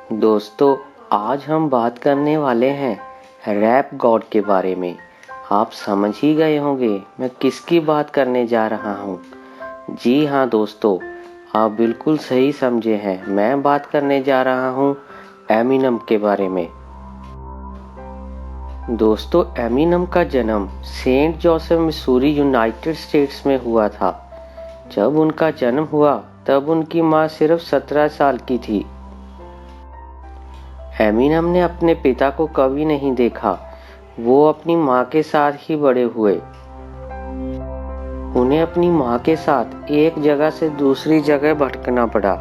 दोस्तों, आज हम बात करने वाले हैं रैप गॉड के बारे में। आप समझ ही गए होंगे मैं किसकी बात करने जा रहा हूँ। जी हाँ दोस्तों, आप बिल्कुल सही समझे हैं। मैं बात करने जा रहा हूँ एमिनम के बारे में। दोस्तों, एमिनम का जन्म Saint Joseph Missouri United States में हुआ था। जब उनका जन्म हुआ तब उनकी माँ सिर्फ 17 साल की थी। एमिनम ने अपने पिता को कभी नहीं देखा। वो अपनी माँ के साथ ही बड़े हुए। उन्हें अपनी माँ के साथ एक जगह से दूसरी जगह भटकना पड़ा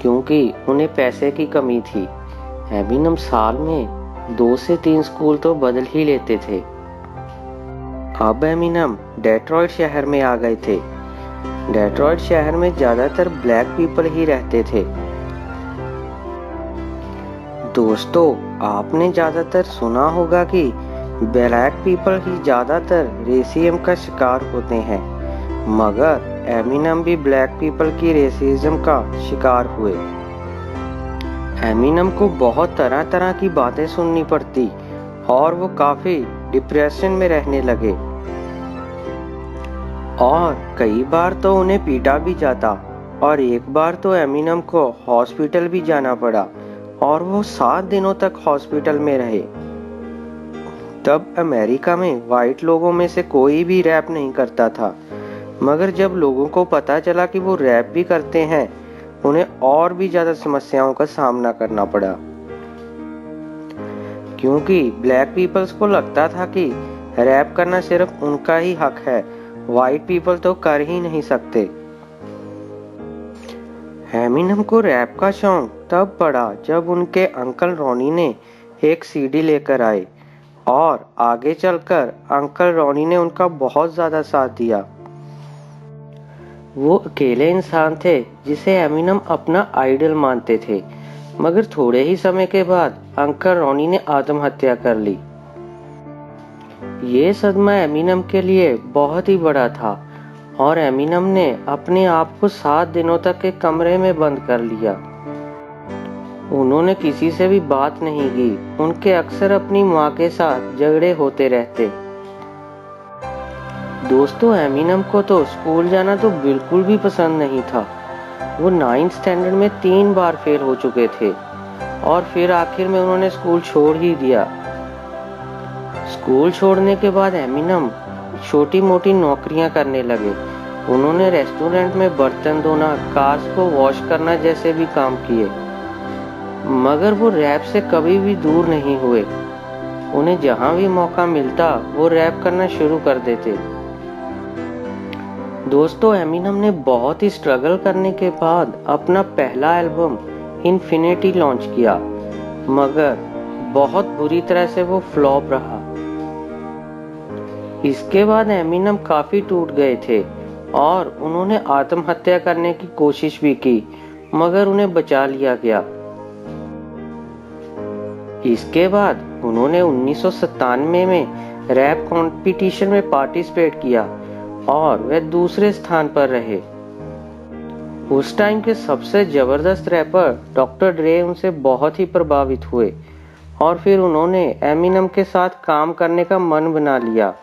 क्योंकि उन्हें पैसे की कमी थी। एमिनम साल में 2 से 3 स्कूल तो बदल ही लेते थे। अब एमिनम डेट्रॉइट शहर में आ गए थे। डेट्रॉइट शहर में ज्यादातर ब्लैक पीपल ही रहते थे। दोस्तों, आपने ज्यादातर सुना होगा कि ब्लैक पीपल ही ज्यादातर रेसिज्म का शिकार होते हैं, मगर एमिनम भी ब्लैक पीपल की रेसिज्म का शिकार हुए। एमिनम को बहुत तरह तरह की बातें सुननी पड़ती और वो काफी डिप्रेशन में रहने लगे और कई बार तो उन्हें पीटा भी जाता और एक बार तो एमिनम को हॉस्पिटल भी जाना पड़ा और वो 7 दिनों तक हॉस्पिटल में रहे। तब अमेरिका में वाइट लोगों में से कोई भी रैप नहीं करता था, मगर जब लोगों को पता चला कि वो रैप भी करते हैं, उन्हें और भी ज्यादा समस्याओं का सामना करना पड़ा क्योंकि ब्लैक पीपल्स को लगता था कि रैप करना सिर्फ उनका ही हक है, वाइट पीपल तो कर ही नहीं सकते। एमिनम को रैप का शौक तब पड़ा जब उनके अंकल रॉनी ने एक सीडी लेकर आए और आगे चलकर अंकल रॉनी ने उनका बहुत ज्यादा साथ दिया। वो अकेले इंसान थे जिसे एमिनम अपना आइडल मानते थे, मगर थोड़े ही समय के बाद अंकल रॉनी ने आत्महत्या कर ली। ये सदमा एमिनम के लिए बहुत ही बड़ा था और एमिनम ने अपने आप को 7 दिनों तक एक कमरे में बंद कर लिया। उन्होंने किसी से भी बात नहीं की। उनके अक्सर अपनी माँ के साथ झगड़े होते रहते। दोस्तों, एमिनम को तो स्कूल जाना तो बिल्कुल भी पसंद नहीं था। वो 9th स्टैंडर्ड में 3 बार फेल हो चुके थे और फिर आखिर में उन्होंने स्कूल छोड़ ही दिया। स्कूल छोड़ने के बाद एमिनम छोटी मोटी नौकरियां करने लगे। उन्होंने रेस्टोरेंट में बर्तन धोना, कार्स को वॉश करना जैसे भी काम किए, मगर वो रैप से कभी भी दूर नहीं हुए। उन्हें जहां भी मौका मिलता वो रैप करना शुरू कर देते। दोस्तों, एमिनम ने बहुत ही स्ट्रगल करने के बाद अपना पहला एल्बम इन्फिनिटी लॉन्च किया, मगर बहुत बुरी तरह से वो फ्लॉप रहा। इसके बाद एमिनम काफी टूट गए थे और उन्होंने आत्महत्या करने की कोशिश भी की, मगर उन्हें बचा लिया गया। इसके बाद उन्होंने 1997 में रैप कंपटीशन में पार्टिसिपेट किया और वे दूसरे स्थान पर रहे। उस टाइम के सबसे जबरदस्त रैपर डॉक्टर ड्रे उनसे बहुत ही प्रभावित हुए और फिर उन्होंने एमिनम के साथ काम करने का मन बना लिया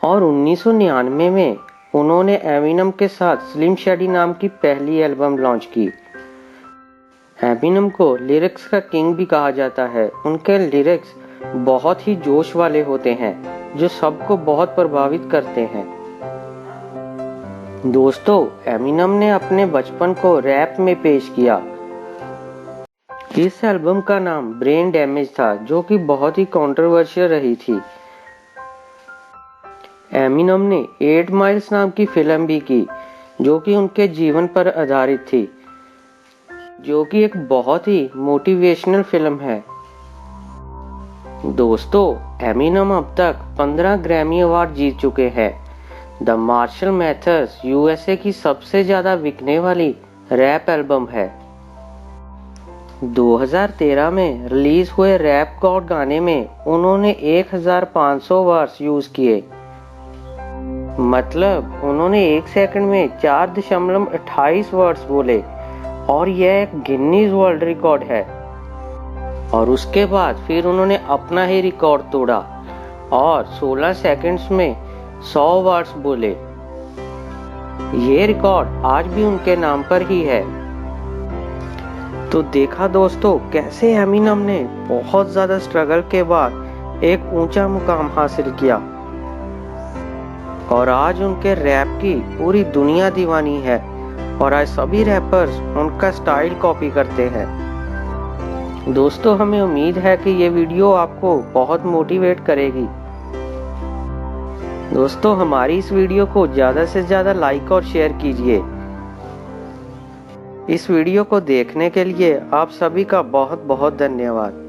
और 1999 में उन्होंने एमिनम के साथ स्लिम शैडी नाम की पहली एल्बम लॉन्च की। एमिनम को लिरिक्स का किंग भी कहा जाता है। उनके लिरिक्स बहुत ही जोश वाले होते हैं जो सबको बहुत प्रभावित करते हैं। दोस्तों, एमिनम ने अपने बचपन को रैप में पेश किया। इस एल्बम का नाम ब्रेन डैमेज था, जो कि बहुत ही कंट्रोवर्शियल रही थी। एमिनम ने 8 माइल्स नाम की फिल्म भी की, जो कि उनके जीवन पर आधारित थी, जो कि एक बहुत ही मोटिवेशनल फिल्म है। दोस्तों, एमिनम अब तक 15 ग्रैमी अवार्ड जीत चुके हैं। द मार्शल मैथर्स यूएसए की सबसे ज्यादा बिकने वाली रैप एल्बम है। 2013 में रिलीज हुए रैप गॉड गाने में उन्होंने 1500 वर्ड्स यूज किए, मतलब उन्होंने 1 सेकंड में 4.28 वर्ड्स बोले और यह एक गिनीज वर्ल्ड रिकॉर्ड है। और उसके बाद फिर उन्होंने अपना ही रिकॉर्ड तोड़ा और 16 सेकंड्स में 100 वर्ड्स बोले। ये रिकॉर्ड आज भी उनके नाम पर ही है। तो देखा दोस्तों, कैसे एमिनम ने बहुत ज्यादा स्ट्रगल के बाद एक ऊंचा मुकाम हासिल किया और आज उनके रैप की पूरी दुनिया दीवानी है और आज सभी रैपर्स उनका स्टाइल कॉपी करते हैं। दोस्तों, हमें उम्मीद है कि ये वीडियो आपको बहुत मोटिवेट करेगी। दोस्तों, हमारी इस वीडियो को ज़्यादा से ज़्यादा लाइक और शेयर कीजिए। इस वीडियो को देखने के लिए आप सभी का बहुत बहुत धन्यवाद।